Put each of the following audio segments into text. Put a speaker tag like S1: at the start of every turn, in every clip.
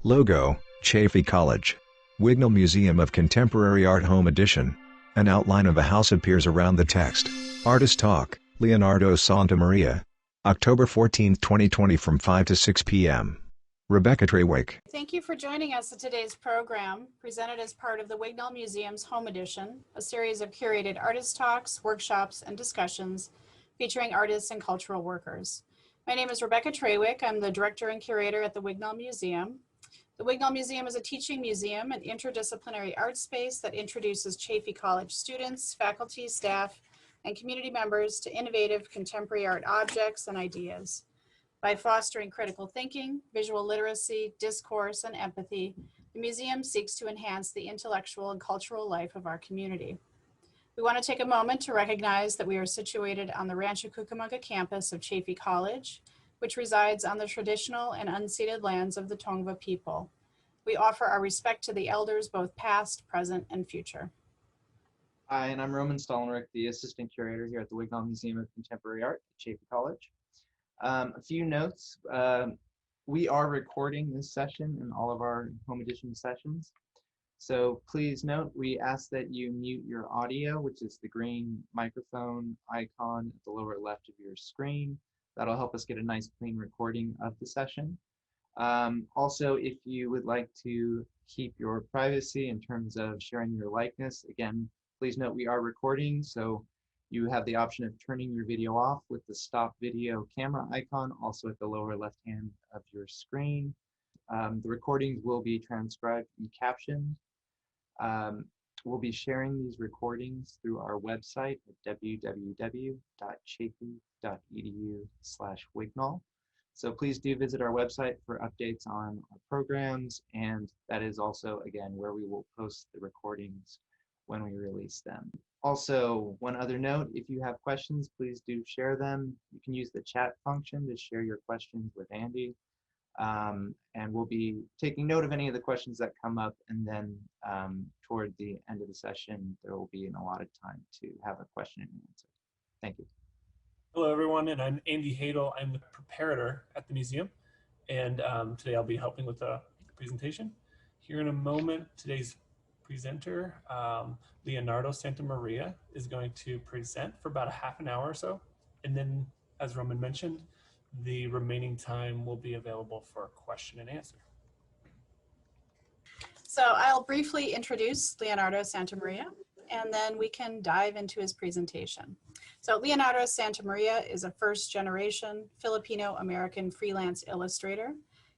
S1: Logo, Chaffey College. Wignall Museum of Contemporary Art Home Edition. An outline of a house appears around the text. Artist Talk, Leonardo Santamaria. October 14, 2020 from 5 to 6 p.m. Rebecca Trewick.
S2: Thank you for joining us in today's program, presented as part of the Wignall Museum's Home Edition, a series of curated artist talks, workshops, and discussions featuring artists and cultural workers. My name is Rebecca Trewick. I'm the director and curator at the Wignall Museum. The Wignall Museum is a teaching museum and interdisciplinary art space that introduces Chaffey College students, faculty, staff, and community members to innovative contemporary art objects and ideas. By fostering critical thinking, visual literacy, discourse, and empathy, the museum seeks to enhance the intellectual and cultural life of our community. We want to take a moment to recognize that we are situated on the Rancho Cucamonga campus of Chaffey College, which resides on the traditional and unceded lands of the Tongva people. We offer our respect to the elders, both past, present, and future.
S3: Hi, and I'm Roman Stollenrich, the assistant curator here at the Wignall Museum of Contemporary Art at Chaffey College. A few notes. We are recording this session and all of our home edition sessions. So please note, we ask that you mute your audio, which is the green microphone icon at the lower left of your screen. That'll help us get a nice clean recording of the session. Also, if you would like to keep your privacy in terms of sharing your likeness, again, please note we are recording, so you have the option of turning your video off with the stop video camera icon, also at the lower left hand of your screen. The recordings will be transcribed and captioned. We'll be sharing these recordings through our website at www.chaffey.edu/Wignall. So please do visit our website for updates on our programs, and that is also, again, where we will post the recordings when we release them. Also, one other note, if you have questions, please do share them. You can use the chat function to share your questions with Andy. And we'll be taking note of any of the questions that come up, and then toward the end of the session, there will be an allotted time to have a question and answer. Thank you.
S4: Hello, everyone, and I'm Andy Hadel. I'm the preparator at the museum, and today I'll be helping with the presentation. Here in a moment, today's presenter, Leonardo Santamaria, is going to present for about a half an hour or so, and then, as Roman mentioned, the remaining time will be available for question and answer.
S2: So I'll briefly introduce Leonardo Santamaria, and then we can dive into his presentation. So Leonardo Santamaria is a first-generation Filipino-American freelance illustrator.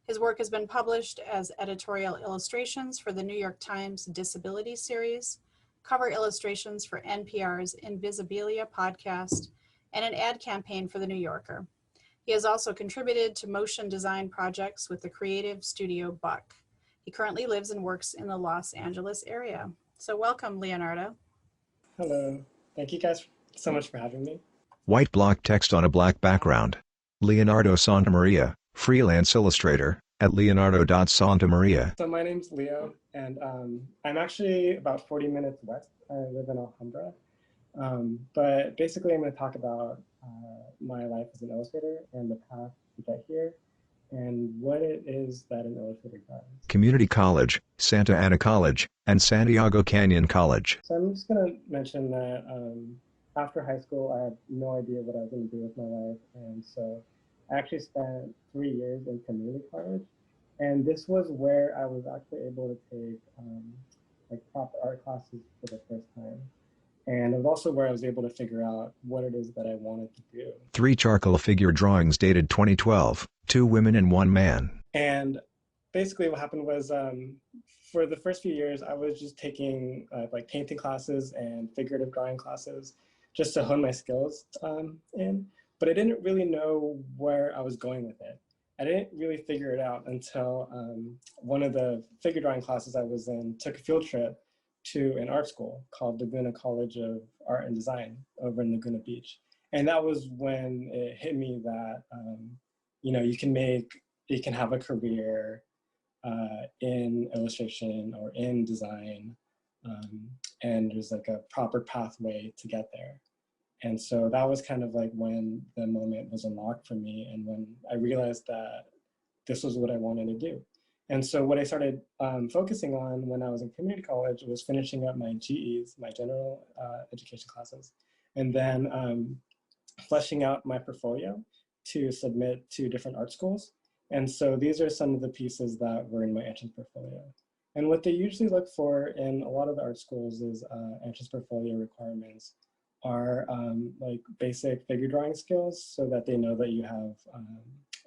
S2: His work has been published as editorial illustrations for the New York Times Disability Series, cover illustrations for NPR's Invisibilia podcast, and an ad campaign for The New Yorker. He has also contributed to motion design projects with the creative studio Buck. He currently lives and works in the Los Angeles area. So welcome, Leonardo.
S5: Hello. Thank you guys so much for having me.
S1: White block text on a black background. Leonardo Santamaria, freelance illustrator, at leonardo.santamaria.
S5: So my name's Leo, and I'm actually about 40 minutes west. I live in Alhambra. But basically, I'm going to talk about my life as an illustrator and the path to get here, and what it is that an illustrator does.
S1: Community College, Santa Ana College, and Santiago Canyon College.
S5: So I'm just going to mention that after high school, I had no idea what I was going to do with my life, and so I actually spent 3 years in community college, and this was where I was actually able to take like proper art classes for the first time. And it was also where I was able to figure out what it is that I wanted to do. 3
S1: charcoal figure drawings dated 2012, 2 women and 1 man.
S5: And basically what happened was for the first few years, I was just taking like painting classes and figurative drawing classes just to hone my skills in, but I didn't really know where I was going with it. I didn't really figure it out until one of the figure drawing classes I was in took a field trip to an art school called Laguna College of Art and Design over in Laguna Beach. And that was when it hit me that, you know, you can have a career in illustration or in design, and there's like a proper pathway to get there. And so that was kind of like when the moment was unlocked for me, and when I realized that this was what I wanted to do. And so what I started focusing on when I was in community college was finishing up my GEs, my general education classes, and then fleshing out my portfolio to submit to different art schools. And so these are some of the pieces that were in my entrance portfolio. And what they usually look for in a lot of the art schools is entrance portfolio requirements are like basic figure drawing skills so that they know that you have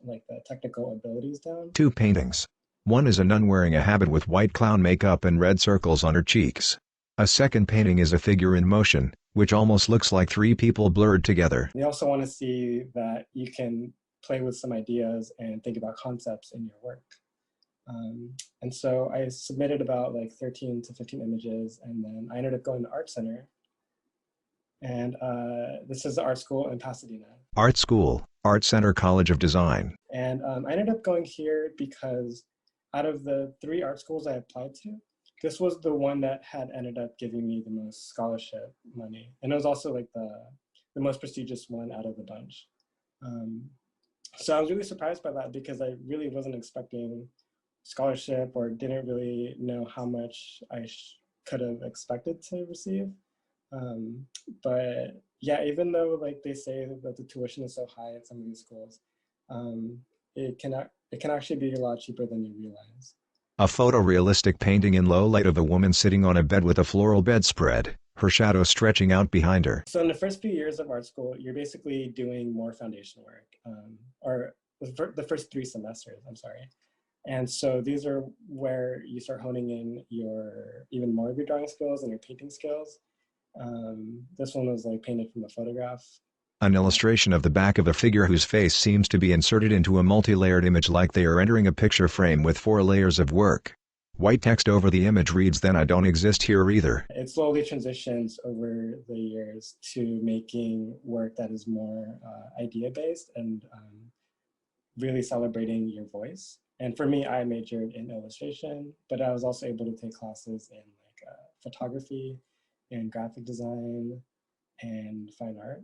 S5: like the technical abilities down.
S1: 2 paintings. One is a nun wearing a habit with white clown makeup and red circles on her cheeks. A second painting is a figure in motion, which almost looks like 3 people blurred together.
S5: They also want to see that you can play with some ideas and think about concepts in your work. And so I submitted about like 13 to 15 images, and then I ended up going to Art Center. And this is the art school in Pasadena.
S1: Art School, Art Center College of Design.
S5: And I ended up going here because out of the 3 art schools I applied to, this was the one that had ended up giving me the most scholarship money. And it was also like the most prestigious one out of the bunch. So I was really surprised by that because I really wasn't expecting scholarship or didn't really know how much I could have expected to receive. But yeah, even though like they say that the tuition is so high at some of these schools, it can actually be a lot cheaper than you realize.
S1: A photorealistic painting in low light of a woman sitting on a bed with a floral bedspread, her shadow stretching out behind her.
S5: So in the first few years of art school, you're basically doing more foundation work, or the first 3 semesters, I'm sorry. And so these are where you start honing in even more of your drawing skills and your painting skills. This one was like painted from a photograph.
S1: An illustration of the back of a figure whose face seems to be inserted into a multi-layered image like they are entering a picture frame with 4 layers of work. White text over the image reads, "Then I don't exist here either."
S5: It slowly transitions over the years to making work that is more idea-based and really celebrating your voice. And for me, I majored in illustration, but I was also able to take classes in like photography and graphic design and fine art.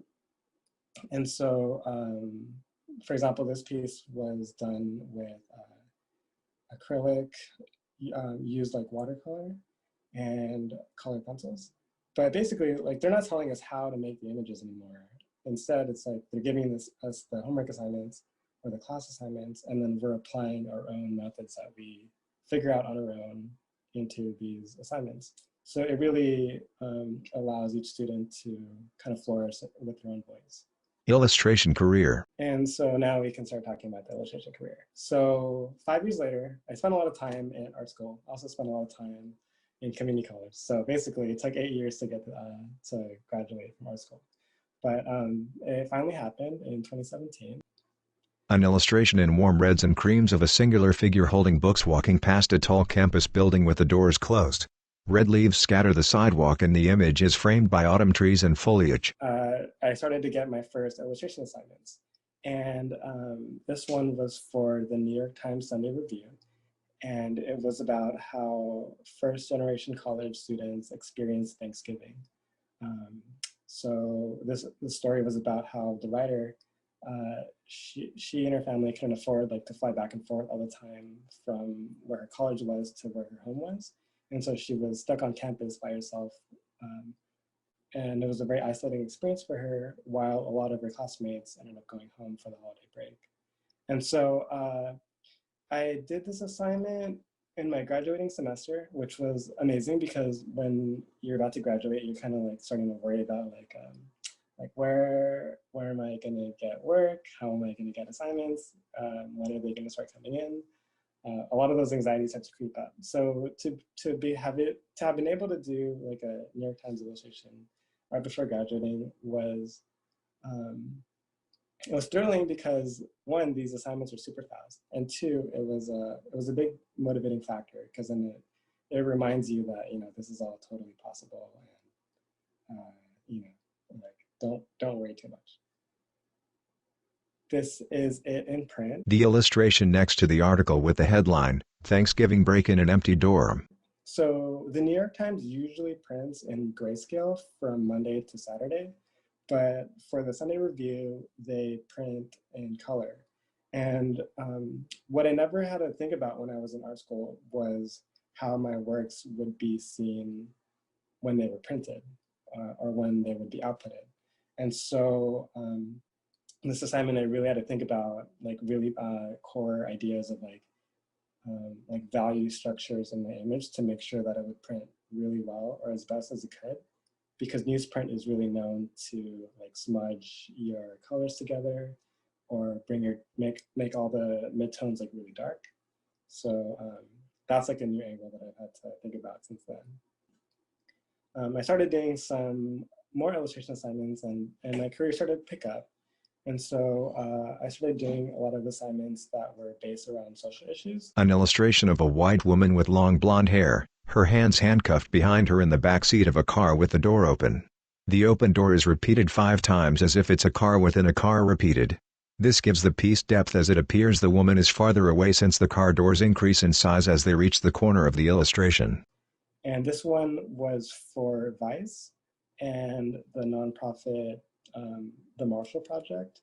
S5: And so, for example, this piece was done with acrylic, used like watercolor and colored pencils. But basically, like they're not telling us how to make the images anymore. Instead, it's like they're giving us the homework assignments or the class assignments, and then we're applying our own methods that we figure out on our own into these assignments. So it really allows each student to kind of flourish with their own voice.
S1: Illustration career.
S5: And so now we can start talking about the illustration career. So 5 years later, I spent a lot of time in art school. I also spent a lot of time in community college. So basically, it took 8 years to get to graduate from art school. But it finally happened in 2017.
S1: An illustration in warm reds and creams of a singular figure holding books walking past a tall campus building with the doors closed. Red leaves scatter the sidewalk and the image is framed by autumn trees and foliage.
S5: I started to get my first illustration assignments. And this one was for the New York Times Sunday Review. And it was about how first-generation college students experience Thanksgiving. So the story was about how the writer, she and her family couldn't afford like to fly back and forth all the time from where her college was to where her home was. And so she was stuck on campus by herself. And it was a very isolating experience for her while a lot of her classmates ended up going home for the holiday break. And so I did this assignment in my graduating semester, which was amazing because when you're about to graduate, you're kind of like starting to worry about like where am I going to get work? How am I going to get assignments? When are they going to start coming in? A lot of those anxieties start to creep up. So to have been able to do like a New York Times illustration right before graduating was it was thrilling because 1, these assignments were super fast, and 2, it was a big motivating factor because then it reminds you that this is all totally possible, and like don't worry too much. This is it in print.
S1: The illustration next to the article with the headline, "Thanksgiving Break in an Empty Dorm."
S5: So the New York Times usually prints in grayscale from Monday to Saturday, but for the Sunday Review, they print in color. And what I never had to think about when I was in art school was how my works would be seen when they were printed or when they would be outputted. And so in this assignment, I really had to think about like really core ideas of like value structures in my image to make sure that it would print really well or as best as it could, because newsprint is really known to like smudge your colors together or make all the midtones like really dark. So that's like a new angle that I've had to think about since then. I started doing some more illustration assignments and my career started to pick up. And so I started doing a lot of assignments that were based around social issues.
S1: An illustration of a white woman with long blonde hair, her hands handcuffed behind her in the back seat of a car with the door open. The open door is repeated 5 times as if it's a car within a car repeated. This gives the piece depth as it appears the woman is farther away since the car doors increase in size as they reach the corner of the illustration.
S5: And this one was for Vice and the nonprofit the Marshall Project,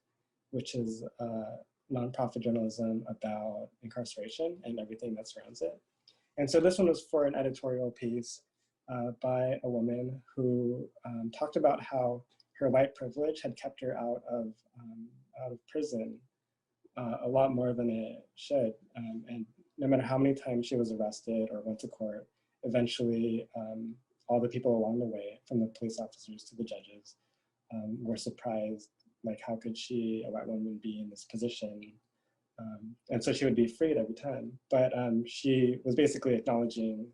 S5: which is nonprofit journalism about incarceration and everything that surrounds it. And so this one was for an editorial piece by a woman who talked about how her white privilege had kept her out of prison a lot more than it should. And no matter how many times she was arrested or went to court, eventually all the people along the way, from the police officers to the judges, were surprised, like how could she, a white woman, be in this position? And so she would be freed every time. But she was basically acknowledging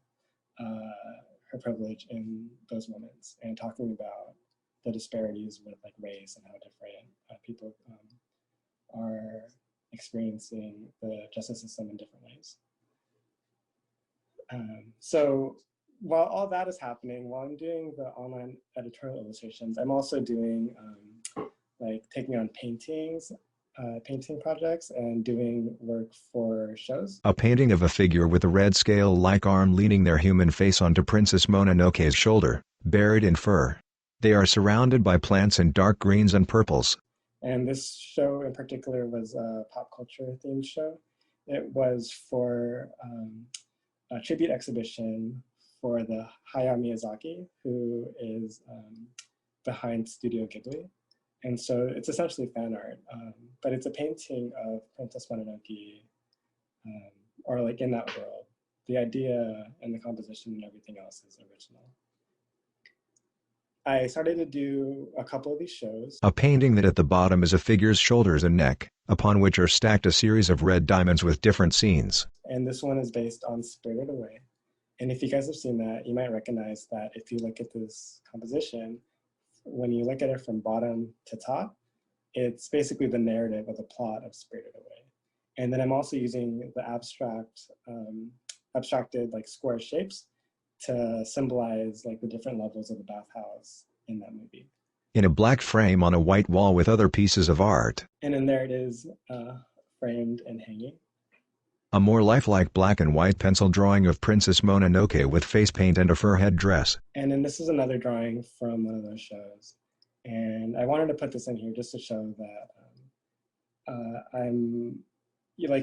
S5: her privilege in those moments and talking about the disparities with like race and how different people are experiencing the justice system in different ways. So while all that is happening, while I'm doing the online editorial illustrations, I'm also doing like taking on painting projects and doing work for shows.
S1: A painting of a figure with a red scale-like arm leaning their human face onto Princess Mononoke's shoulder, buried in fur. They are surrounded by plants in dark greens and purples.
S5: And this show in particular was a pop culture themed show. It was for a tribute exhibition for the Hayao Miyazaki, who is behind Studio Ghibli. And so it's essentially fan art, but it's a painting of Princess Mononoke, or like in that world. The idea and the composition and everything else is original. I started to do a couple of these shows.
S1: A painting that at the bottom is a figure's shoulders and neck, upon which are stacked a series of red diamonds with different scenes.
S5: And this one is based on Spirited Away. And if you guys have seen that, you might recognize that if you look at this composition, when you look at it from bottom to top, it's basically the narrative or the plot of Spirited Away. And then I'm also using the abstracted like square shapes to symbolize like the different levels of the bathhouse in that movie.
S1: In a black frame on a white wall with other pieces of art.
S5: And then there it is, framed and hanging.
S1: A more lifelike black and white pencil drawing of Princess Mononoke with face paint and a fur headdress.
S5: And then this is another drawing from one of those shows. And I wanted to put this in here just to show that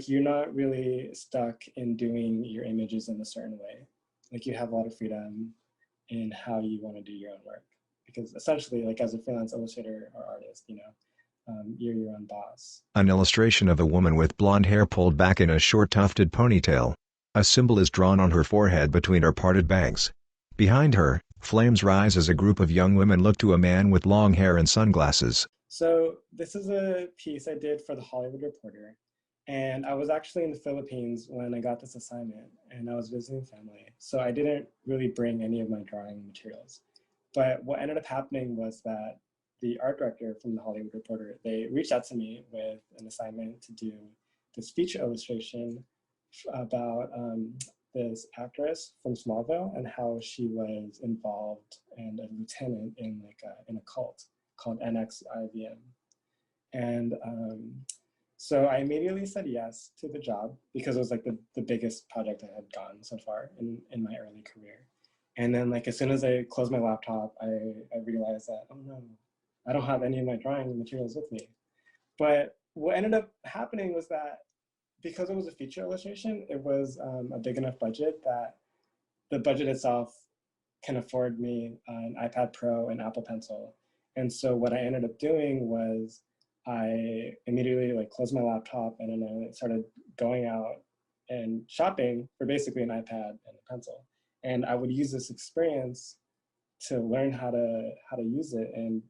S5: you're not really stuck in doing your images in a certain way. Like you have a lot of freedom in how you want to do your own work. Because essentially, like as a freelance illustrator or artist, you're your own boss.
S1: An illustration of a woman with blonde hair pulled back in a short tufted ponytail. A symbol is drawn on her forehead between her parted bangs. Behind her, flames rise as a group of young women look to a man with long hair and sunglasses.
S5: So this is a piece I did for The Hollywood Reporter. And I was actually in the Philippines when I got this assignment and I was visiting family. So I didn't really bring any of my drawing materials. But what ended up happening was that the art director from The Hollywood Reporter, they reached out to me with an assignment to do this feature illustration about this actress from Smallville and how she was involved and a lieutenant in in a cult called NXIVM. And so I immediately said yes to the job because it was like the biggest project I had gotten so far in my early career. And then like as soon as I closed my laptop, I realized that, oh no, I don't have any of my drawing materials with me. But what ended up happening was that because it was a feature illustration, it was a big enough budget that the budget itself can afford me an iPad Pro and Apple Pencil. And so what I ended up doing was I immediately like closed my laptop and then I started going out and shopping for basically an iPad and a pencil. And I would use this experience to learn how to use it and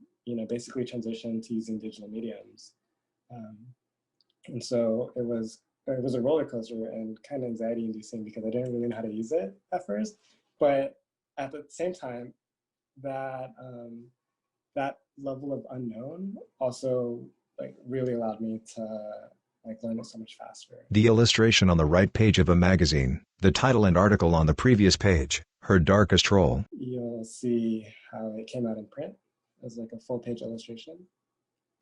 S5: basically transition to using digital mediums. And so it was a roller coaster and kind of anxiety inducing because I didn't really know how to use it at first. But at the same time, that that level of unknown also like really allowed me to like learn it so much faster.
S1: The illustration on the right page of a magazine, the title and article on the previous page, Her Darkest Role.
S5: You'll see how it came out in print as like a full page illustration.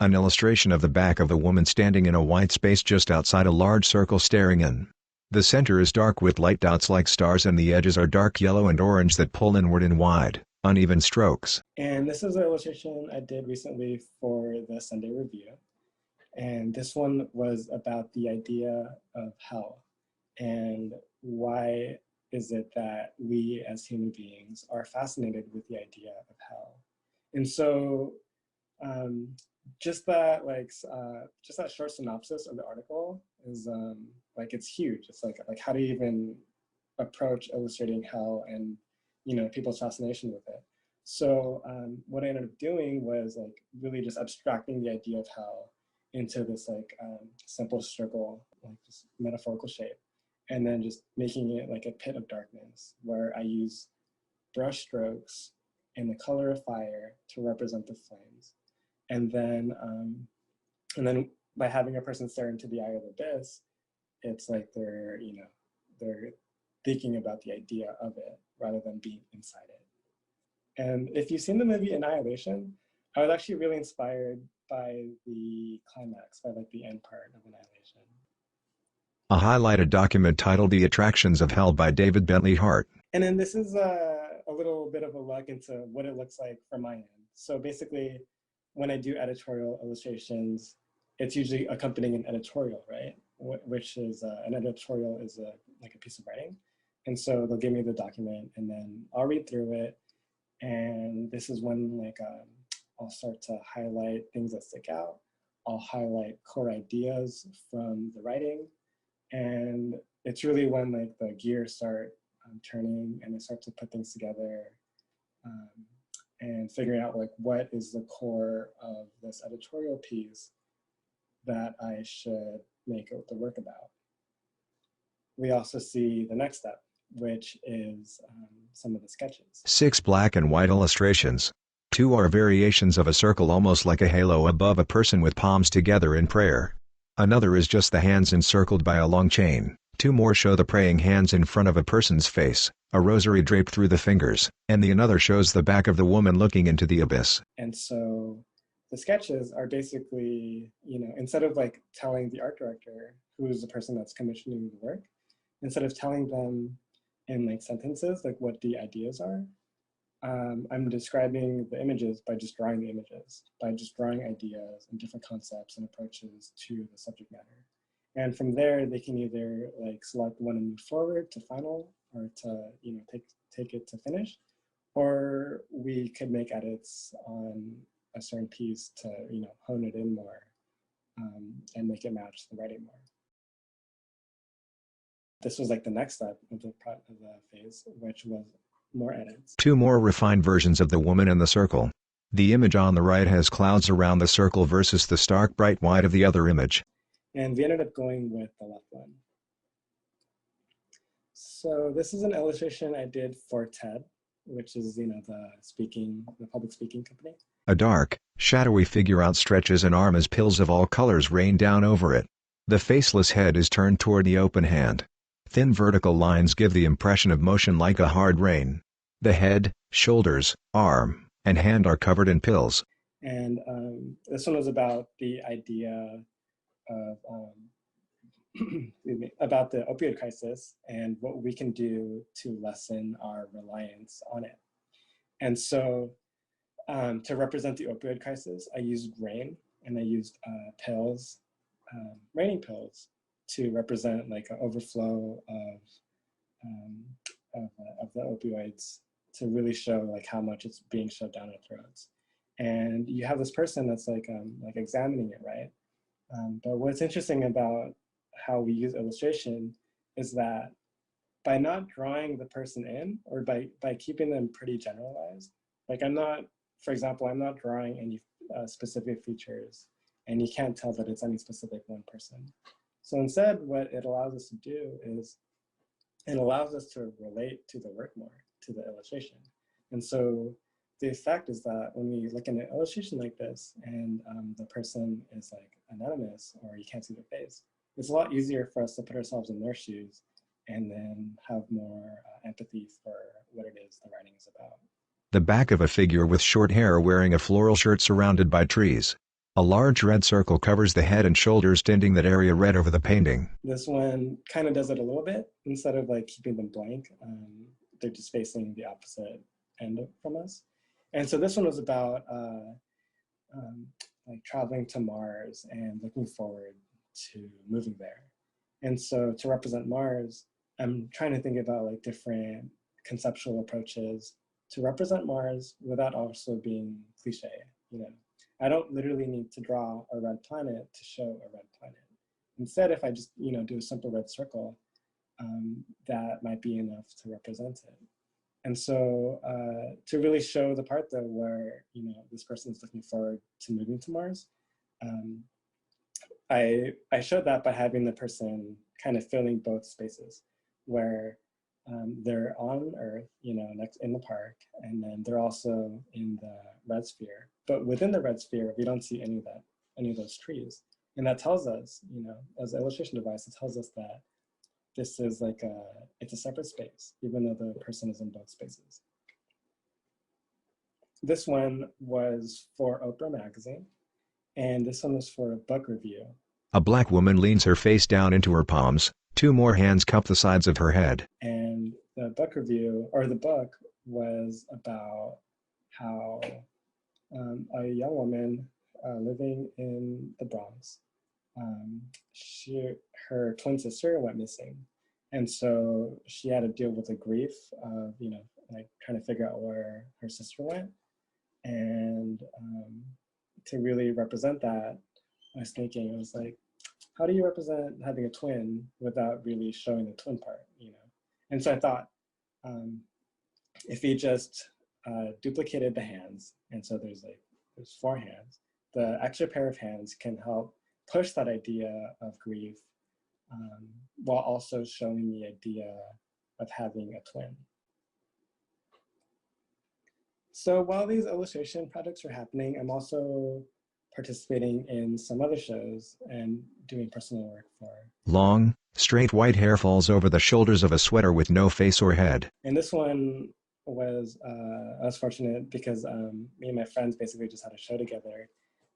S1: An illustration of the back of the woman standing in a white space just outside a large circle staring in. The center is dark with light dots like stars and the edges are dark yellow and orange that pull inward in wide, uneven strokes.
S5: And this is an illustration I did recently for the Sunday Review. And this one was about the idea of hell and why is it that we as human beings are fascinated with the idea of hell. And so just that short synopsis of the article is like it's huge. It's like how do you even approach illustrating hell and people's fascination with it. So what I ended up doing was like really just abstracting the idea of hell into this like simple circle, like just metaphorical shape, and then just making it like a pit of darkness where I use brush strokes in the color of fire to represent the flames. And then by having a person stare into the eye of the abyss, it's like they're thinking about the idea of it rather than being inside it. And if you've seen the movie Annihilation, I was actually really inspired by the climax, by like the end part of Annihilation.
S1: A highlighted document titled The Attractions of Hell by David Bentley Hart.
S5: And then this is a little bit of a look into what it looks like from my end. So basically, when I do editorial illustrations, it's usually accompanying an editorial, right? Which is an editorial is like a piece of writing. And so they'll give me the document and then I'll read through it. And this is when like I'll start to highlight things that stick out. I'll highlight core ideas from the writing. And it's really when like the gears start turning and I start to put things together and figuring out like what is the core of this editorial piece that I should make the work about. We also see the next step, which is some of the sketches.
S1: 6 black and white illustrations. 2 are variations of a circle almost like a halo above a person with palms together in prayer. Another is just the hands encircled by a long chain. 2 more show the praying hands in front of a person's face, a rosary draped through the fingers, and the another shows the back of the woman looking into the abyss.
S5: And so the sketches are basically, instead of like telling the art director, who is the person that's commissioning the work, instead of telling them in like sentences, like what the ideas are, I'm describing the images by just drawing the images, by just drawing ideas and different concepts and approaches to the subject matter. And from there, they can either like select one and move forward to final or to, take it to finish, or we could make edits on a certain piece to, hone it in more and make it match the writing more. This was like the next step of the phase, which was more edits.
S1: 2 more refined versions of the woman in the circle. The image on the right has clouds around the circle versus the stark bright white of the other image.
S5: And we ended up going with the left one. So this is an illustration I did for TED, which is, the public speaking company.
S1: A dark, shadowy figure outstretches an arm as pills of all colors rain down over it. The faceless head is turned toward the open hand. Thin vertical lines give the impression of motion like a hard rain. The head, shoulders, arm, and hand are covered in pills.
S5: And this one was about the idea of about the opioid crisis and what we can do to lessen our reliance on it. And so to represent the opioid crisis, I used rain and I used pills raining pills to represent like an overflow of the opioids to really show like how much it's being shoved down our throats. And you have this person that's like examining it, right? But what's interesting about how we use illustration is that by not drawing the person in, or by keeping them pretty generalized, like for example, I'm not drawing any specific features, and you can't tell that it's any specific one person. So instead, what it allows us to do is it allows us to relate to the work more, to the illustration. And so the effect is that when we look at an illustration like this and the person is like anonymous or you can't see their face, it's a lot easier for us to put ourselves in their shoes and then have more empathy for what it is the writing is about.
S1: The back of a figure with short hair wearing a floral shirt surrounded by trees. A large red circle covers the head and shoulders, tinting that area red over the painting.
S5: This one kind of does it a little bit. Instead of like keeping them blank, they're just facing the opposite end from us. And so this one was about like traveling to Mars and looking forward to moving there. And so to represent Mars, I'm trying to think about like different conceptual approaches to represent Mars without also being cliche. You know, I don't literally need to draw a red planet to show a red planet. Instead, if I just do a simple red circle, that might be enough to represent it. And so to really show the part though where this person is looking forward to moving to Mars, I showed that by having the person kind of filling both spaces, where they're on Earth, next in the park, and then they're also in the red sphere. But within the red sphere, we don't see any of those trees, and that tells us, as an illustration device, it tells us that this is like it's a separate space, even though the person is in both spaces. This one was for Oprah magazine, and this one was for a book review.
S1: A black woman leans her face down into her palms, two more hands cup the sides of her head.
S5: And the book review, or the book, was about how a young woman living in the Bronx, her twin sister went missing. And so she had to deal with the grief of, like trying to figure out where her sister went. And to really represent that, I was thinking, I was like, how do you represent having a twin without really showing the twin part, And so I thought, if we just duplicated the hands, and so there's 4 hands, the extra pair of hands can help push that idea of grief while also showing the idea of having a twin. So while these illustration projects are happening, I'm also participating in some other shows and doing personal work for.
S1: Long, straight white hair falls over the shoulders of a sweater with no face or head.
S5: And this one was, I was fortunate because me and my friends basically just had a show together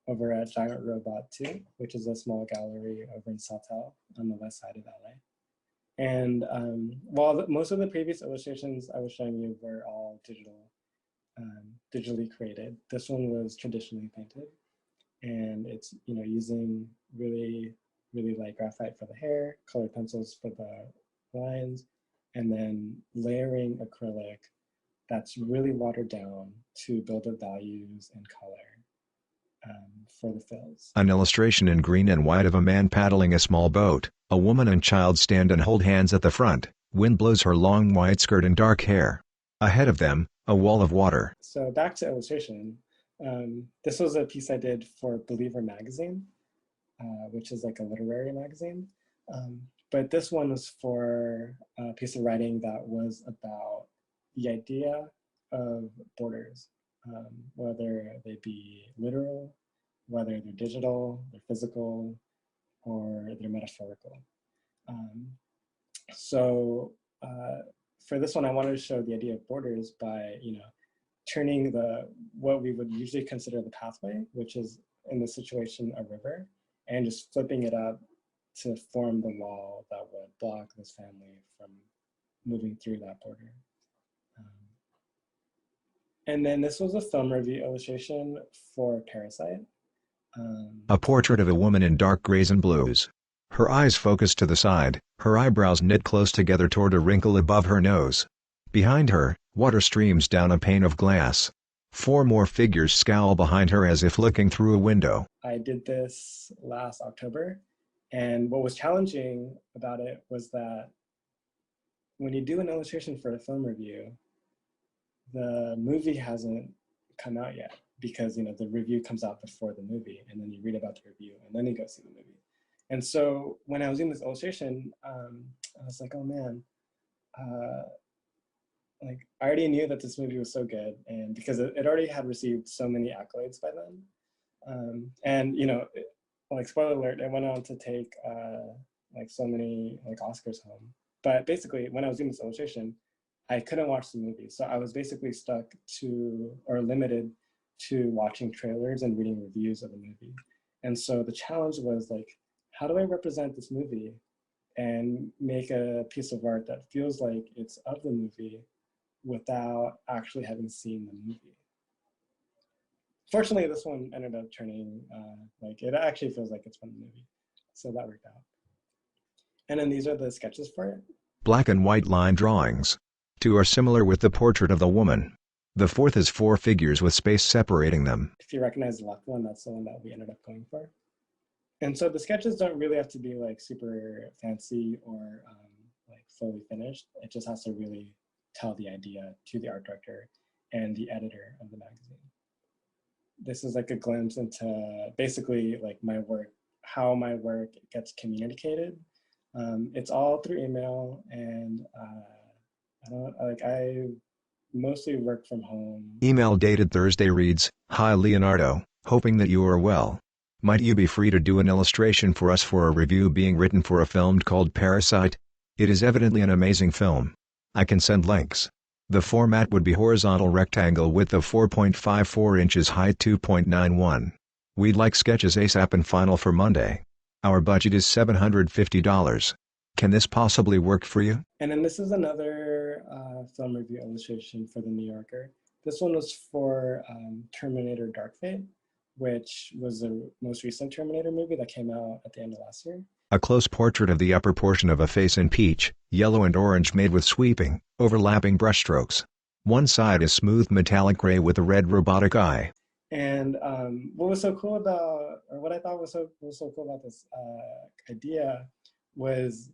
S5: over at Giant Robot 2, which is a small gallery over in Sawtell on the west side of LA. And while most of the previous illustrations I was showing you were all digitally created, this one was traditionally painted. And it's using really light graphite for the hair, colored pencils for the lines, and then layering acrylic that's really watered down to build up values and color for the fills.
S1: An illustration in green and white of a man paddling a small boat. A woman and child stand and hold hands at the front. Wind blows her long white skirt and dark hair. Ahead of them, a wall of water.
S5: So back to illustration. This was a piece I did for Believer magazine, which is like a literary magazine. But this one was for a piece of writing that was about the idea of borders, whether they be literal, whether they're digital, they're physical, or they're metaphorical. So for this one, I wanted to show the idea of borders by, turning what we would usually consider the pathway, which is in this situation a river, and just flipping it up to form the wall that would block this family from moving through that border. And then this was a film review illustration for Parasite.
S1: A portrait of a woman in dark grays and blues. Her eyes focused to the side, her eyebrows knit close together toward a wrinkle above her nose. Behind her, water streams down a pane of glass. 4 more figures scowl behind her as if looking through a window.
S5: I did this last October, and what was challenging about it was that when you do an illustration for a film review, the movie hasn't come out yet because the review comes out before the movie, and then you read about the review, and then you go see the movie. And so when I was doing this illustration, I was like, oh man, like I already knew that this movie was so good, and because it already had received so many accolades by then, and like spoiler alert, it went on to take like so many like Oscars home. But basically, when I was doing this illustration, I couldn't watch the movie, so I was basically stuck to or limited to watching trailers and reading reviews of the movie. And so the challenge was like, how do I represent this movie and make a piece of art that feels like it's of the movie without actually having seen the movie? Fortunately, this one ended up turning, like it actually feels like it's from the movie. So that worked out. And then these are the sketches for it.
S1: Black and white line drawings. 2 are similar with the portrait of the woman. The 4th is 4 figures with space separating them.
S5: If you recognize the left one, that's the one that we ended up going for. And so the sketches don't really have to be like super fancy or like fully finished. It just has to really tell the idea to the art director and the editor of the magazine. This is like a glimpse into basically like my work, how my work gets communicated. It's all through email, and I mostly work from home.
S1: Email dated Thursday reads, "Hi Leonardo, hoping that you are well. Might you be free to do an illustration for us for a review being written for a film called Parasite? It is evidently an amazing film. I can send links. The format would be horizontal rectangle width of 4.54 inches, height 2.91. We'd like sketches ASAP and final for Monday. Our budget is $750. Can this possibly work for you?"
S5: And then this is another film review illustration for the New Yorker. This one was for Terminator Dark Fate, which was the most recent Terminator movie that came out at the end of last year.
S1: A close portrait of the upper portion of a face in peach, yellow and orange made with sweeping, overlapping brushstrokes. One side is smooth metallic gray with a red robotic eye.
S5: And what was so cool about, or what I thought was so cool about this idea was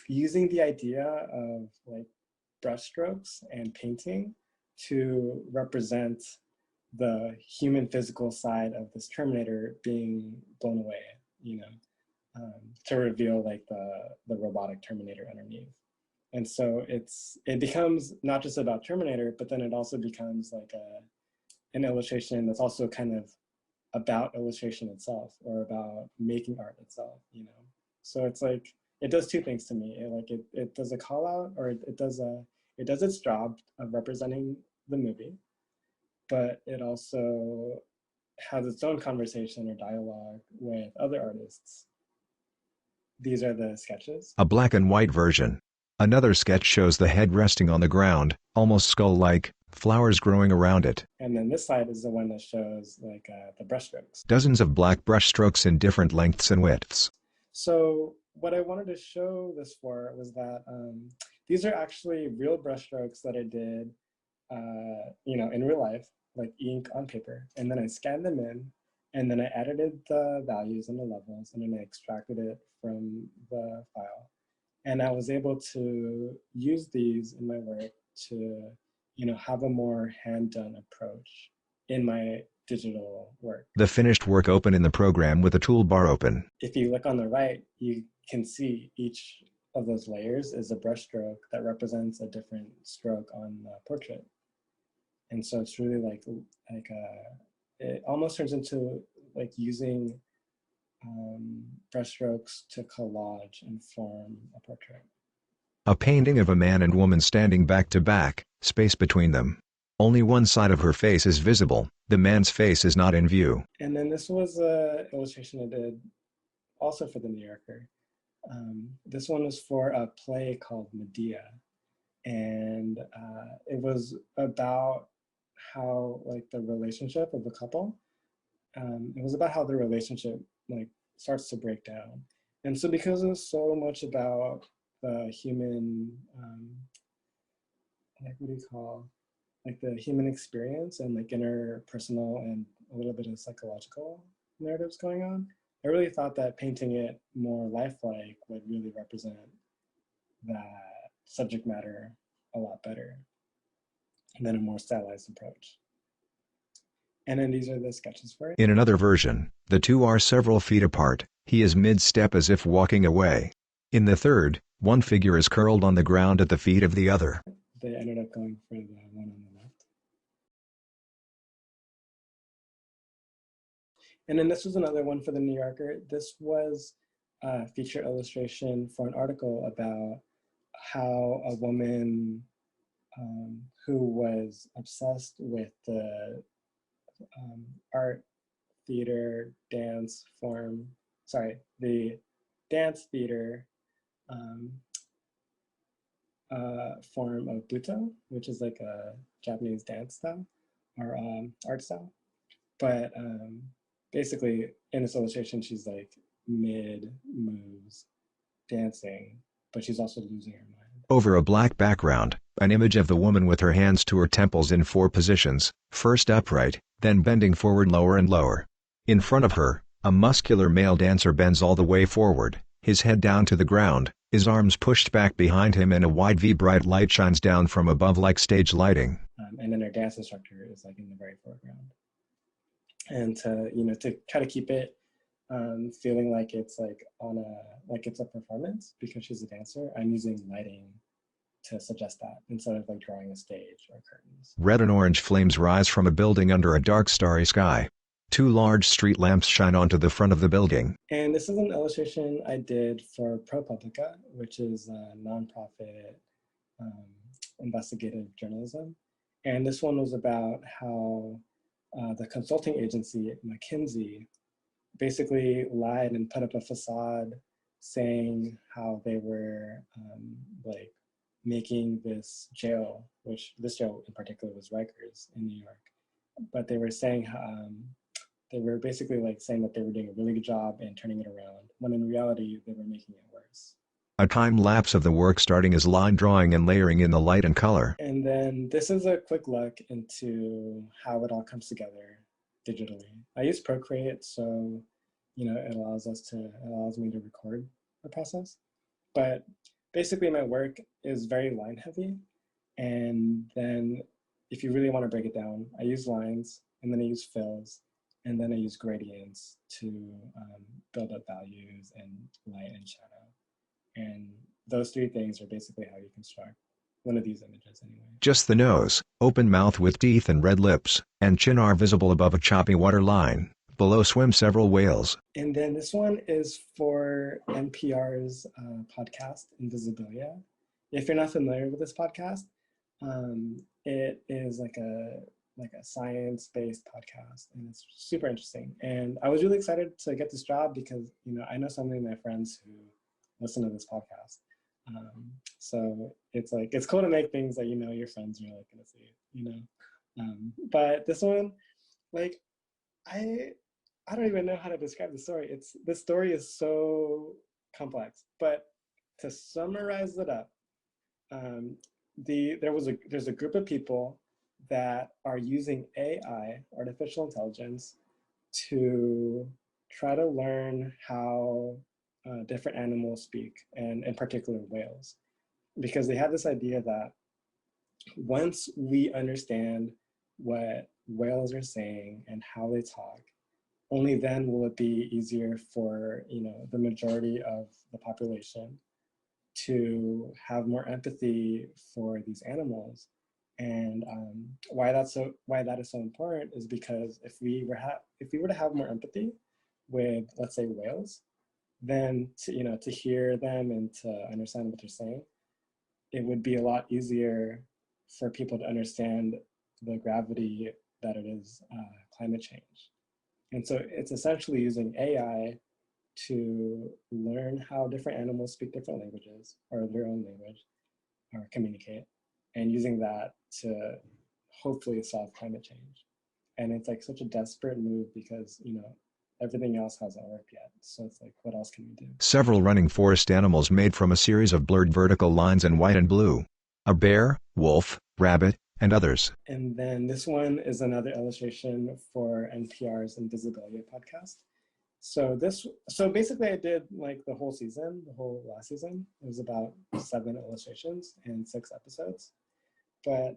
S5: using the idea of like brushstrokes and painting to represent the human physical side of this Terminator being blown away, to reveal like the robotic Terminator underneath. And so it becomes not just about Terminator, but then it also becomes like an illustration that's also kind of about illustration itself, or about making art itself, So it's like, it does 2 things to me. It does a call out, or it does its job of representing the movie, but it also has its own conversation or dialogue with other artists. These are the sketches.
S1: A black and white version. Another sketch shows the head resting on the ground, almost skull-like, flowers growing around it.
S5: And then this side is the one that shows like the brushstrokes.
S1: Dozens of black brushstrokes in different lengths and widths.
S5: So what I wanted to show this for was that these are actually real brushstrokes that I did, in real life, like ink on paper. And then I scanned them in, and then I edited the values and the levels, and then I extracted it from the file. And I was able to use these in my work to, have a more hand-done approach in my digital work.
S1: The finished work open in the program with the toolbar open.
S5: If you look on the right, you can see each of those layers is a brushstroke that represents a different stroke on the portrait. And so it's really like it almost turns into like using brushstrokes to collage and form a portrait.
S1: A painting of a man and woman standing back to back, space between them. Only one side of her face is visible, the man's face is not in view.
S5: And then this was an illustration I did also for the New Yorker. This one was for a play called Medea. And it was about how like the relationship of a couple it was about how the relationship like starts to break down. And so because it was so much about the human, like what do you call, like the human experience and like interpersonal and a little bit of psychological narratives going on, I really thought that painting it more lifelike would really represent that subject matter a lot better than a more stylized approach. And then these are the sketches for it.
S1: In another version, the two are several feet apart. He is mid-step as if walking away. In the third, one figure is curled on the ground at the feet of the other.
S5: They ended up going for the one on the left. And then this was another one for the New Yorker. This was a feature illustration for an article about how a woman who was obsessed with the art, theater, dance form, the dance theater form of Buto, which is like a Japanese dance style or art style. But basically in this illustration, she's like mid moves dancing, but she's also losing her mind.
S1: Over a black background, an image of the woman with her hands to her temples in 4 positions, first upright, then bending forward lower and lower. In front of her, a muscular male dancer bends all the way forward, his head down to the ground, his arms pushed back behind him, and a wide V bright light shines down from above like stage lighting.
S5: And then her dance instructor is like in the very foreground. And to try to keep it feeling like it's like like it's a performance because she's a dancer, I'm using lighting to suggest that instead of like drawing a stage or curtains.
S1: Red and orange flames rise from a building under a dark starry sky. 2 large street lamps shine onto the front of the building.
S5: And this is an illustration I did for ProPublica, which is a nonprofit investigative journalism. And this one was about how the consulting agency, McKinsey, basically lied and put up a facade saying how they were like making this jail, which this jail in particular was Rikers in New York, but they were saying they were basically like saying that they were doing a really good job and turning it around, when in reality they were making it worse.
S1: A time lapse of the work starting as line drawing and layering in the light and color.
S5: And then this is a quick look into how it all comes together digitally. I use Procreate, so it allows me to record the process. But basically my work is very line heavy. And then if you really want to break it down, I use lines, and then I use fills, and then I use gradients to build up values and light and shadow. And those 3 things are basically how you construct one of these images anyway.
S1: Just the nose, open mouth with teeth and red lips, and chin are visible above a choppy water line. Below swim several whales.
S5: And then this one is for NPR's podcast, Invisibilia. If you're not familiar with this podcast, it is like a science-based podcast, and it's super interesting. And I was really excited to get this job because I know so many of my friends who listen to this podcast. So it's cool to make things that your friends are like gonna see, But this one, like I don't even know how to describe the story. The story is so complex, but to summarize it up, there's a group of people that are using AI, artificial intelligence, to try to learn how different animals speak, and in particular whales, because they have this idea that once we understand what whales are saying and how they talk, only then will it be easier for the majority of the population to have more empathy for these animals. And why that is so important is because if we were to have more empathy with, let's say, whales, then to hear them and to understand what they're saying, it would be a lot easier for people to understand the gravity that it is climate change. And so it's essentially using AI to learn how different animals speak different languages, or their own language, or communicate, and using that to hopefully solve climate change. And it's like such a desperate move because, everything else hasn't worked yet. So it's like, what else can we do?
S1: Several running forest animals made from a series of blurred vertical lines in white and blue. A bear, wolf, rabbit, and others.
S5: And then this one is another illustration for NPR's Invisibilia podcast. So basically I did like the whole last season. It was about 7 illustrations and 6 episodes. But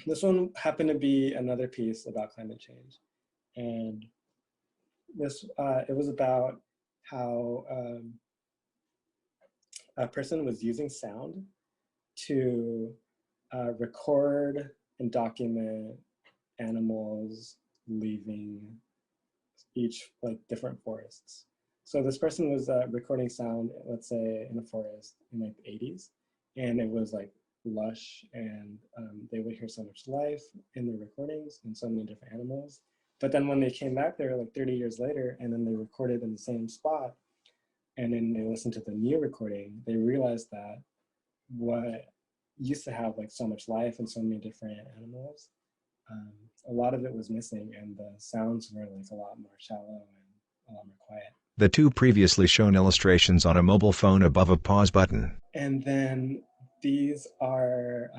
S5: this one happened to be another piece about climate change. And it was about how a person was using sound to record and document animals leaving each like different forests. So this person was recording sound, let's say in a forest in like the 80s, and it was like lush, and they would hear so much life in the recordings and so many different animals. But then when they came back there like 30 years later, and then they recorded in the same spot, and then they listened to the new recording, they realized that what used to have like so much life and so many different animals, a lot of it was missing, and the sounds were like a lot more shallow and a lot more quiet.
S1: The 2 previously shown illustrations on a mobile phone above a pause button.
S5: And then these are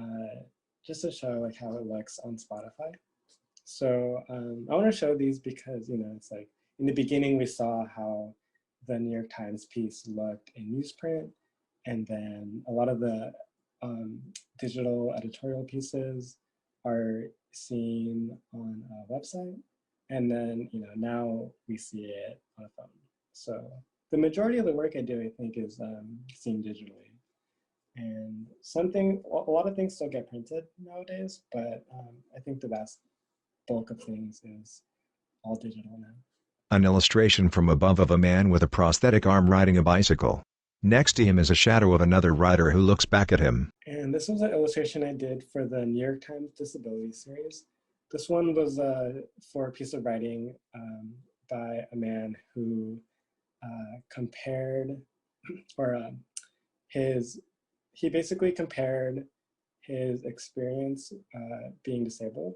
S5: just to show like how it looks on Spotify. So I want to show these because, it's like in the beginning we saw how the New York Times piece looked in newsprint, and then a lot of the digital editorial pieces are seen on a website, and then now we see it on a phone. So the majority of the work I do, I think, is seen digitally, and a lot of things still get printed nowadays, but I think the vast bulk of things is all digital now.
S1: An illustration from above of a man with a prosthetic arm riding a bicycle. Next to him is a shadow of another rider who looks back at him.
S5: And this was an illustration I did for the New York Times Disability Series. This one was for a piece of writing by a man who he basically compared his experience being disabled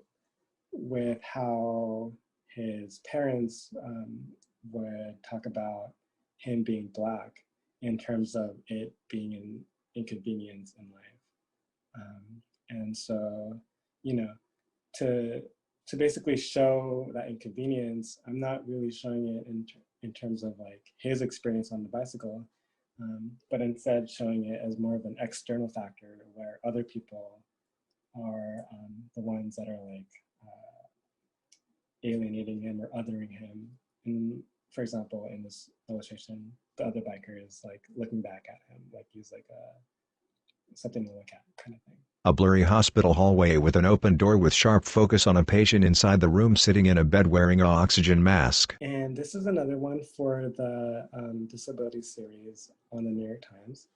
S5: with how his parents would talk about him being Black in terms of it being an inconvenience in life. And so, to basically show that inconvenience, I'm not really showing it in terms of like his experience on the bicycle, but instead showing it as more of an external factor where other people are the ones that are like alienating him or othering him. And for example, in this illustration, the other biker is like looking back at him, like he's like something to look at kind of thing.
S1: A blurry hospital hallway with an open door with sharp focus on a patient inside the room sitting in a bed wearing an oxygen mask.
S5: And this is another one for the Disability Series on the New York Times.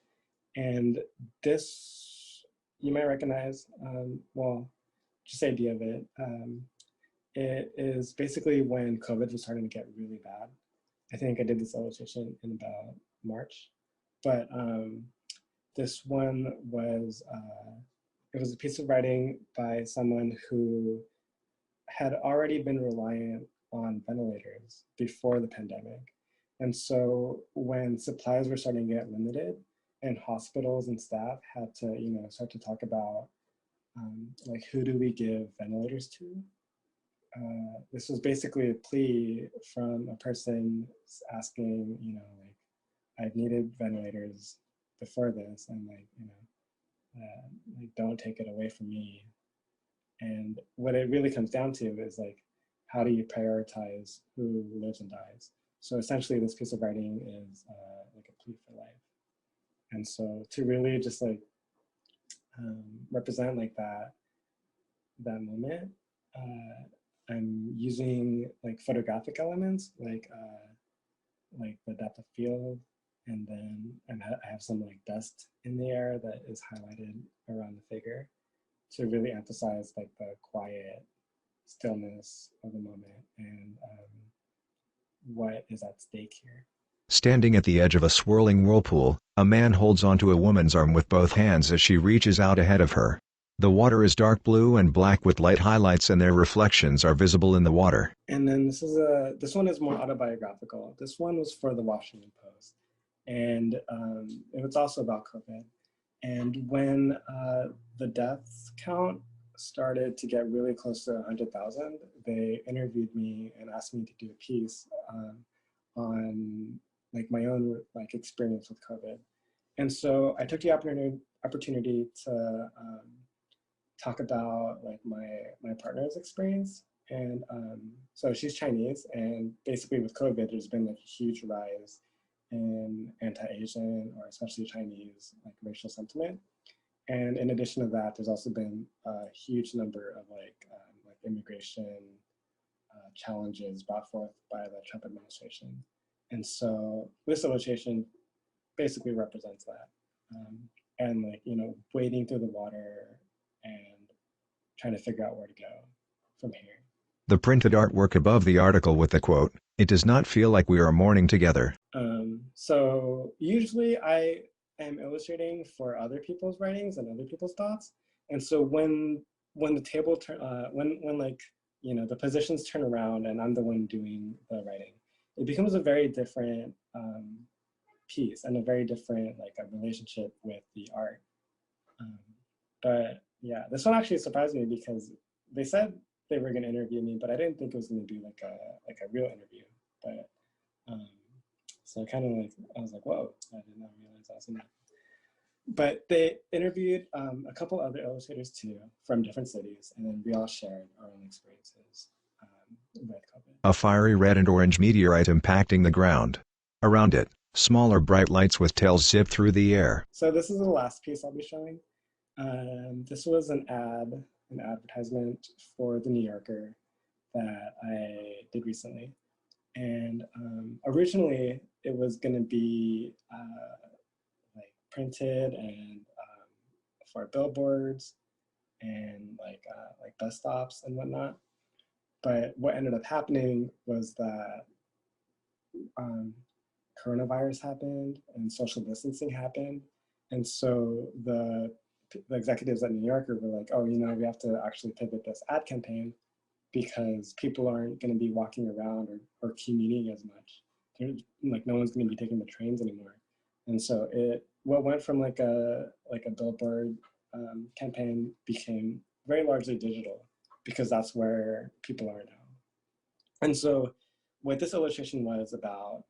S5: And this, you might recognize, just the idea of it. It is basically when COVID was starting to get really bad. I think I did this illustration in about March, but this one was, it was a piece of writing by someone who had already been reliant on ventilators before the pandemic. And so when supplies were starting to get limited and hospitals and staff had to, start to talk about like, who do we give ventilators to? This was basically a plea from a person asking, like, I've needed ventilators before this, and like, like, don't take it away from me. And what it really comes down to is like, how do you prioritize who lives and dies? So essentially this piece of writing is like a plea for life. And so to really just like represent like that moment, I'm using like photographic elements, like the depth of field, and then I have some like dust in the air that is highlighted around the figure to really emphasize like the quiet stillness of the moment and what is at stake here.
S1: Standing at the edge of a swirling whirlpool, a man holds onto a woman's arm with both hands as she reaches out ahead of her. The water is dark blue and black with light highlights and their reflections are visible in the water.
S5: And then this one is more autobiographical. This one was for the Washington Post. And it was also about COVID. And when the deaths count started to get really close to 100,000, they interviewed me and asked me to do a piece on like my own like experience with COVID. And so I took the opportunity to talk about like my partner's experience. And so she's Chinese, and basically with COVID, there's been like a huge rise in anti-Asian or especially Chinese like racial sentiment. And in addition to that, there's also been a huge number of like immigration challenges brought forth by the Trump administration. And so this illustration basically represents that. And like, you know, wading through the water and trying to figure out where to go from here.
S1: The printed artwork above the article with the quote, "It does not feel like we are mourning together."
S5: So usually I am illustrating for other people's writings and other people's thoughts. And so when the table when like, you know, the positions turn around and I'm the one doing the writing, it becomes a very different piece and a very different like a relationship with the art. But yeah, this one actually surprised me because they said they were going to interview me, but I didn't think it was going to be like a real interview. But so kind of like I was like, whoa, I did not realize that was in that. But they interviewed a couple other illustrators too from different cities, and then we all shared our own experiences with COVID.
S1: A fiery red and orange meteorite impacting the ground. Around it, smaller bright lights with tails zip through the air.
S5: So this is the last piece I'll be showing. This was an advertisement for the New Yorker that I did recently. And originally it was gonna be like printed and for billboards and like bus stops and whatnot. But what ended up happening was that coronavirus happened and social distancing happened. And so the executives at New Yorker were like, oh, you know, we have to actually pivot this ad campaign because people aren't going to be walking around or commuting as much. Like no one's going to be taking the trains anymore. And so what went from like a billboard campaign became very largely digital because that's where people are now. And so what this illustration was about,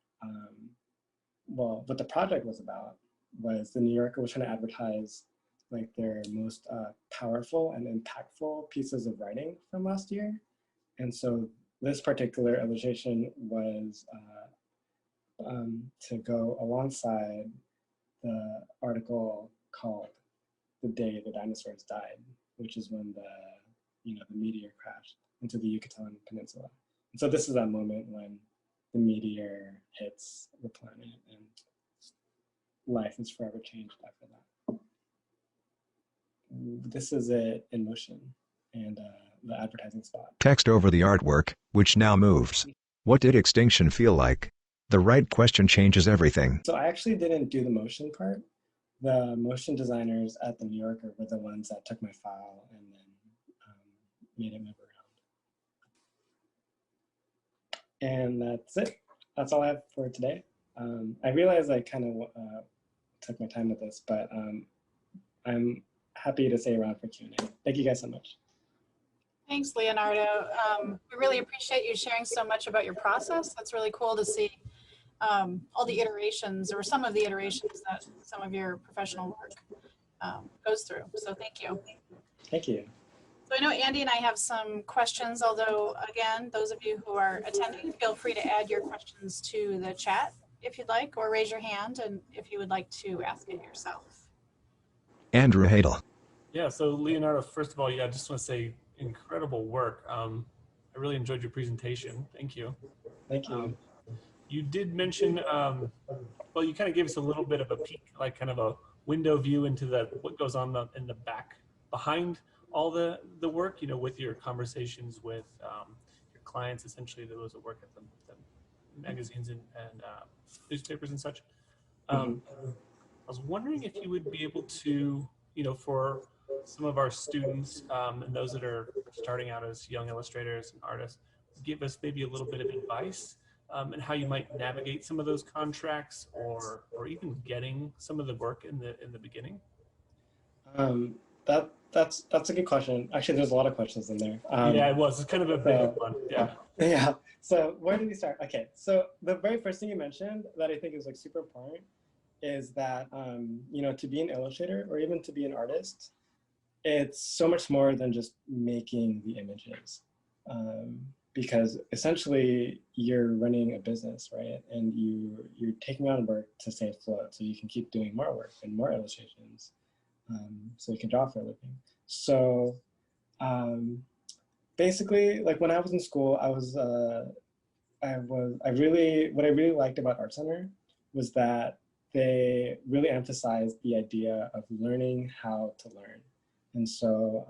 S5: well, what the project was about was the New Yorker was trying to advertise like their most powerful and impactful pieces of writing from last year. And so this particular illustration was to go alongside the article called "The Day the Dinosaurs Died," which is when the meteor crashed into the Yucatan Peninsula. And so this is that moment when the meteor hits the planet and life is forever changed after that. This is it in motion and the advertising spot.
S1: Text over the artwork, which now moves. What did extinction feel like? The right question changes everything.
S5: So I actually didn't do the motion part. The motion designers at the New Yorker were the ones that took my file and then made it move around. And that's it. That's all I have for today. I realized I kind of took my time with this, but I'm happy to stay around for Q&A. Thank you guys so much.
S2: Thanks, Leonardo. We really appreciate you sharing so much about your process. That's really cool to see all the iterations or some of the iterations that some of your professional work goes through. So thank you.
S5: Thank you.
S2: So I know Andy and I have some questions, although again, those of you who are attending, feel free to add your questions to the chat if you'd like, or raise your hand and if you would like to ask it yourself.
S1: Andrew Hadel.
S4: Yeah, so Leonardo, first of all, I just want to say incredible work. I really enjoyed your presentation. Thank you.
S5: Thank you.
S4: You did mention, well, you kind of gave us a little bit of a peek, like kind of a window view into what goes on in the back behind all the work, with your conversations with your clients, essentially those that work at the magazines and newspapers and such. I was wondering if you would be able to, for some of our students and those that are starting out as young illustrators and artists, give us maybe a little bit of advice and how you might navigate some of those contracts, or even getting some of the work in the beginning?
S5: Um, that's a good question. Actually, there's a lot of questions in there.
S4: Yeah, it was. It's kind of a big
S5: So,
S4: one. Yeah.
S5: yeah. So where do we start? Okay. So the very first thing you mentioned that I think is like super important is that you know, to be an illustrator or even to be an artist, it's so much more than just making the images. Because essentially you're running a business, right? And you're taking on work to stay afloat so you can keep doing more work and more illustrations, so you can draw for a living. So basically, like when I was in school, what I really liked about Art Center was that they really emphasized the idea of learning how to learn. And so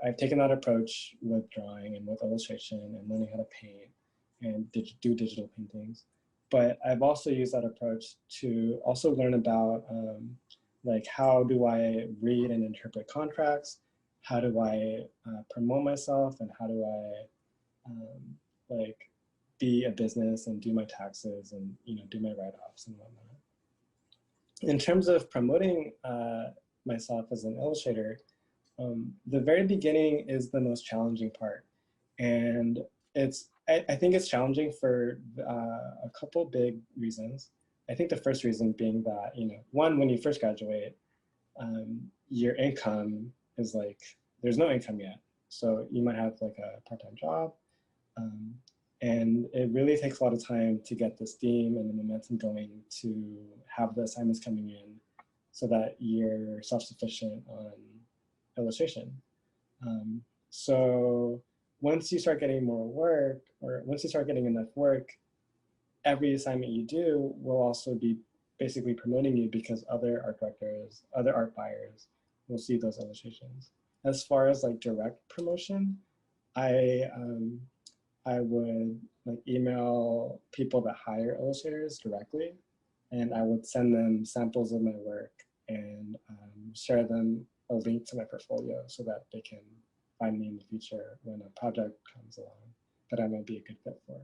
S5: I've taken that approach with drawing and with illustration and learning how to paint and do digital paintings. But I've also used that approach to also learn about like how do I read and interpret contracts? How do I promote myself? And how do I like be a business and do my taxes and, you know, do my write-offs and whatnot. In terms of promoting myself as an illustrator, the very beginning is the most challenging part. And I think it's challenging for a couple big reasons. I think the first reason being that, you know, one, when you first graduate, your income is like, there's no income yet. So you might have like a part-time job. And it really takes a lot of time to get the steam and the momentum going to have the assignments coming in so that you're self-sufficient on illustration. So once you start getting more work, or once you start getting enough work, every assignment you do will also be basically promoting you because other art directors, other art buyers will see those illustrations. As far as like direct promotion, I would like email people that hire illustrators directly, and I would send them samples of my work and share them a link to my portfolio so that they can find me in the future when a project comes along that I might be a good fit for.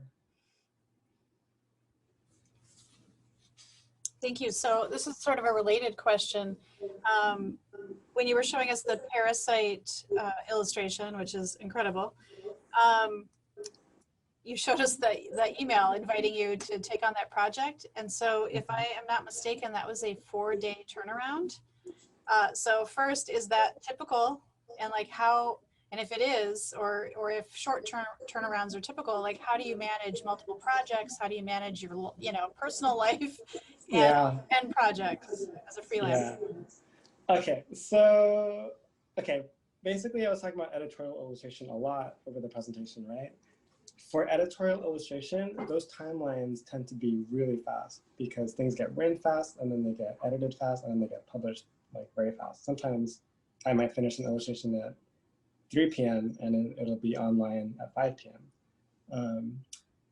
S2: Thank you. So this is sort of a related question. When you were showing us the parasite illustration, which is incredible, you showed us the email inviting you to take on that project. And so if I am not mistaken, that was a 4-day turnaround. So first, is that typical? And like how, and if it is, or if short-term turnarounds are typical, like how do you manage multiple projects? How do you manage your, you know, personal life and projects as a freelancer?
S5: Yeah. Okay, so, okay, basically I was talking about editorial illustration a lot over the presentation, right? For editorial illustration, those timelines tend to be really fast because things get written fast and then they get edited fast and then they get published like very fast. Sometimes I might finish an illustration at 3 p.m. and it'll be online at 5 p.m.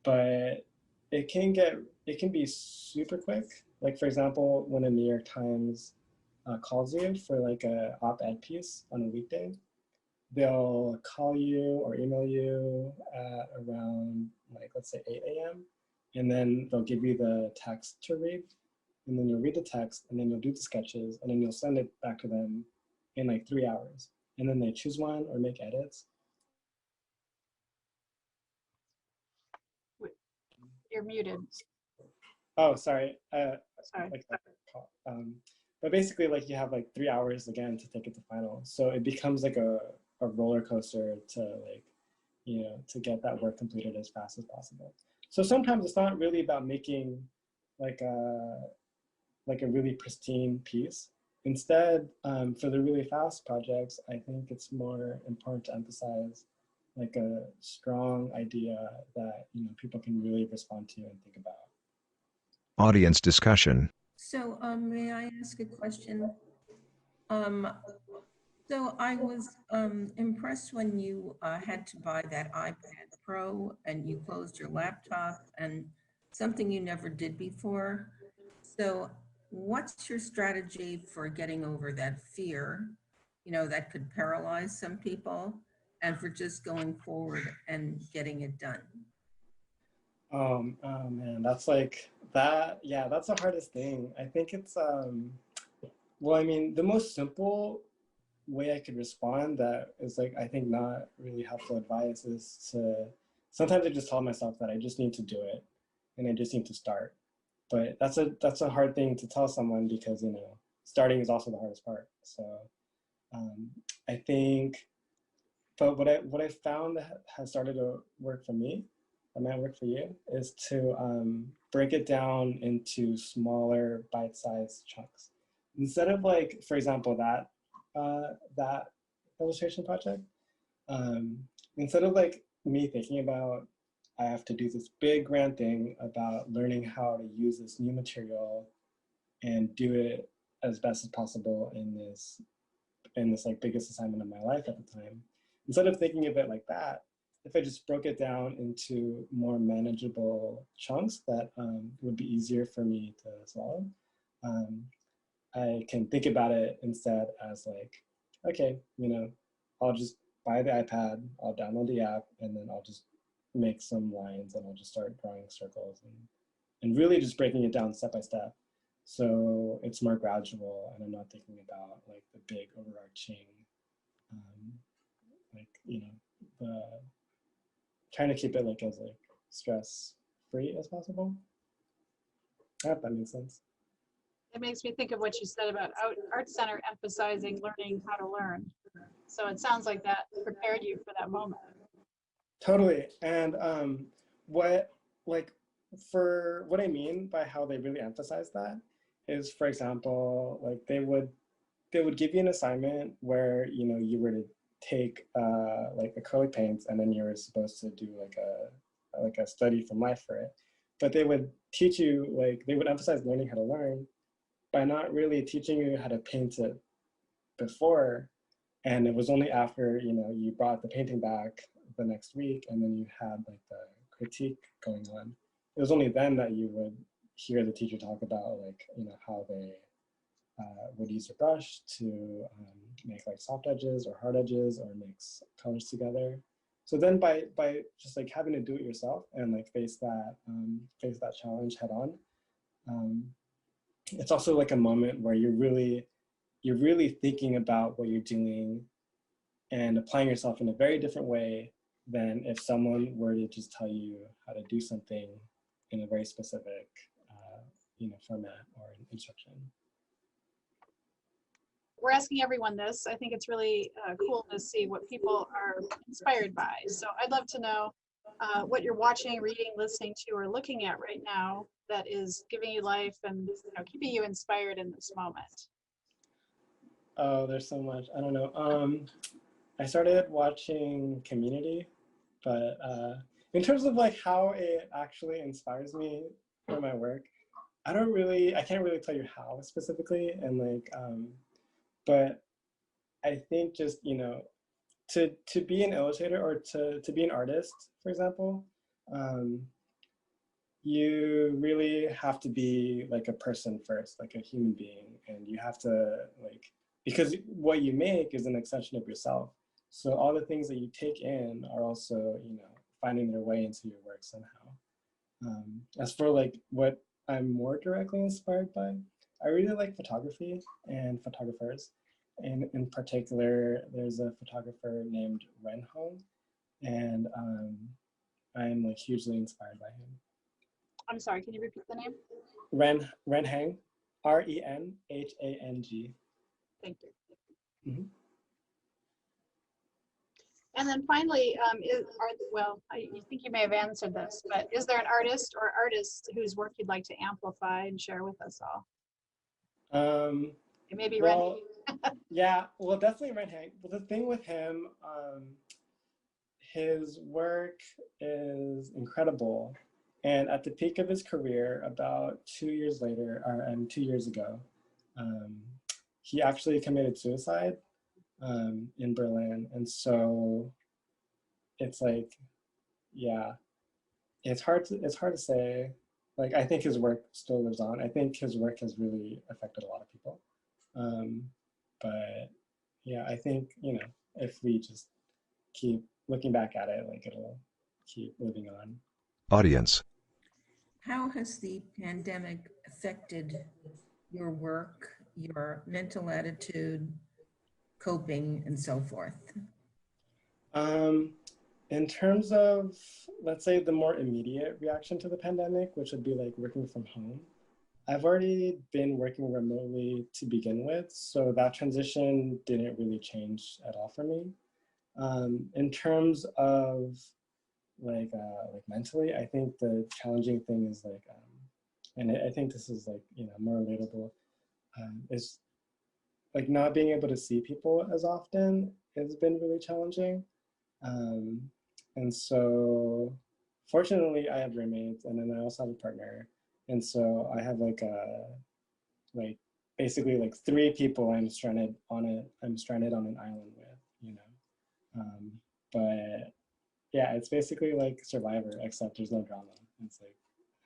S5: But it can be super quick. Like for example, when a New York Times calls you for like a op-ed piece on a weekday, they'll call you or email you at around like, let's say 8 a.m. And then they'll give you the text to read. And then you'll read the text and then you'll do the sketches and then you'll send it back to them in like 3 hours. And then they choose one or make edits.
S2: You're muted.
S5: Oh, sorry.
S2: Sorry.
S5: But basically like you have like 3 hours again to take it to final. So it becomes like a roller coaster to like, you know, to get that work completed as fast as possible. So sometimes it's not really about making like a really pristine piece. Instead, for the really fast projects, I think it's more important to emphasize like a strong idea that, you know, people can really respond to and think about.
S1: Audience discussion.
S6: So may I ask a question? So I was impressed when you had to buy that iPad Pro and you closed your laptop, and something you never did before. So what's your strategy for getting over that fear? that could paralyze some people, and for just going forward and getting it done?
S5: Oh man, that's like that. Yeah, that's the hardest thing. I think it's well, I mean, the most simple way I could respond that is like, I think not really helpful advice is to sometimes I just tell myself that I just need to do it and I just need to start. But that's a hard thing to tell someone because starting is also the hardest part. So um, I think, but what I found that has started to work for me, that might work for you, is to break it down into smaller bite-sized chunks. Instead of like, for example, that illustration project, um, instead of like me thinking about I have to do this big grand thing about learning how to use this new material and do it as best as possible in this like biggest assignment of my life at the time. Instead of thinking of it like that, if I just broke it down into more manageable chunks that would be easier for me to swallow, I can think about it instead as like, okay, I'll just buy the iPad, I'll download the app, and then I'll just make some lines and I'll just start drawing circles and really just breaking it down step by step. So it's more gradual and I'm not thinking about like the big overarching, like, the trying to keep it like as like stress free as possible. I hope that makes sense.
S2: It makes me think of what you said about Art Center emphasizing learning how to learn. So it sounds like that prepared you for that moment.
S5: Totally. And what like for what I mean by how they really emphasize that is, for example, like they would give you an assignment where you were to take like acrylic paints and then you were supposed to do like a study from life for it. But they would teach you, like they would emphasize learning how to learn by not really teaching you how to paint it before. And it was only after you brought the painting back the next week and then you had like the critique going on, it was only then that you would hear the teacher talk about like how they would use a brush to make like soft edges or hard edges or mix colors together. So then by just like having to do it yourself and like face that challenge head on, it's also like a moment where you're really thinking about what you're doing and applying yourself in a very different way than if someone were to just tell you how to do something in a very specific format or instruction.
S2: We're asking everyone this. I think it's really cool to see what people are inspired by. So I'd love to know what you're watching, reading, listening to, or looking at right now that is giving you life and keeping you inspired in this moment.
S5: Oh, there's so much. I don't know. I started watching Community, but in terms of like how it actually inspires me for my work, I can't really tell you how specifically, and like, but I think just to be an illustrator or to be an artist, for example, you really have to be like a person first, like a human being, and you have to like, because what you make is an extension of yourself. So all the things that you take in are also, finding their way into your work somehow. As for like what I'm more directly inspired by, I really like photography and photographers. And in particular, there's a photographer named Ren Hong, and I'm like hugely inspired by him.
S2: I'm sorry, can you repeat the name?
S5: Ren Hang, Renhang.
S2: Thank you.
S5: Mm-hmm.
S2: And then finally, you think you may have answered this, but is there an artist or artists whose work you'd like to amplify and share with us all? It may be
S5: well, yeah, well, definitely Ren Hang. Well, the thing with him, his work is incredible. And at the peak of his career, about 2 years later, or 2 years ago, he actually committed suicide in Berlin. And so it's like, yeah, it's hard to say. Like, I think his work still lives on. I think his work has really affected a lot of people. But yeah, I think, if we just keep looking back at it, like it'll keep moving on.
S1: Audience.
S6: How has the pandemic affected your work, your mental attitude, coping, and so forth?
S5: In terms of, let's say, the more immediate reaction to the pandemic, which would be like working from home, I've already been working remotely to begin with, so that transition didn't really change at all for me. In terms of like mentally, I think the challenging thing is like, and I think this is like, more relatable, is like not being able to see people as often has been really challenging. And so fortunately I have roommates, and then I also have a partner. And so I have like basically like 3 people I'm stranded on an island with, but yeah, it's basically like Survivor, except there's no drama. It's like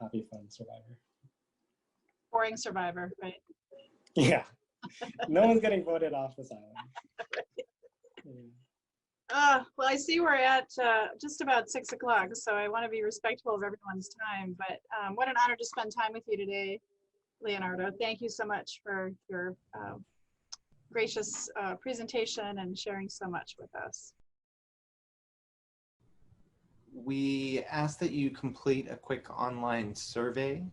S5: happy, fun Survivor.
S2: Boring Survivor, right?
S5: Yeah, no one's getting voted off this island. Yeah.
S2: Well, I see we're at just about 6 o'clock, so I want to be respectful of everyone's time. But what an honor to spend time with you today, Leonardo. Thank you so much for your gracious presentation and sharing so much with us.
S3: We ask that you complete a quick online survey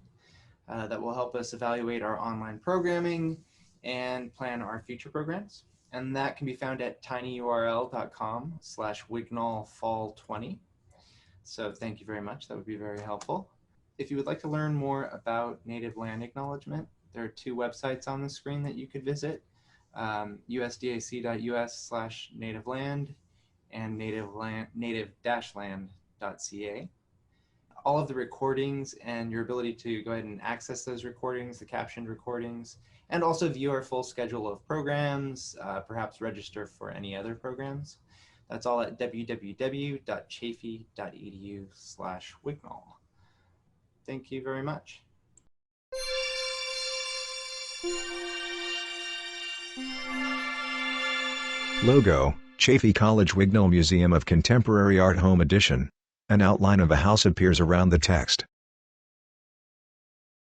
S3: that will help us evaluate our online programming and plan our future programs. And that can be found at tinyurl.com/wignallfall20. So thank you very much. That would be very helpful. If you would like to learn more about native land acknowledgement, there are 2 websites on the screen that you could visit, usdac.us/nativeland and native-land.ca. All of the recordings and your ability to go ahead and access those recordings, the captioned recordings, and also view our full schedule of programs, perhaps register for any other programs. That's all at www.chaffey.edu/Wignall. Thank you very much.
S1: Logo, Chaffey College Wignall Museum of Contemporary Art Home Edition. An outline of a house appears around the text.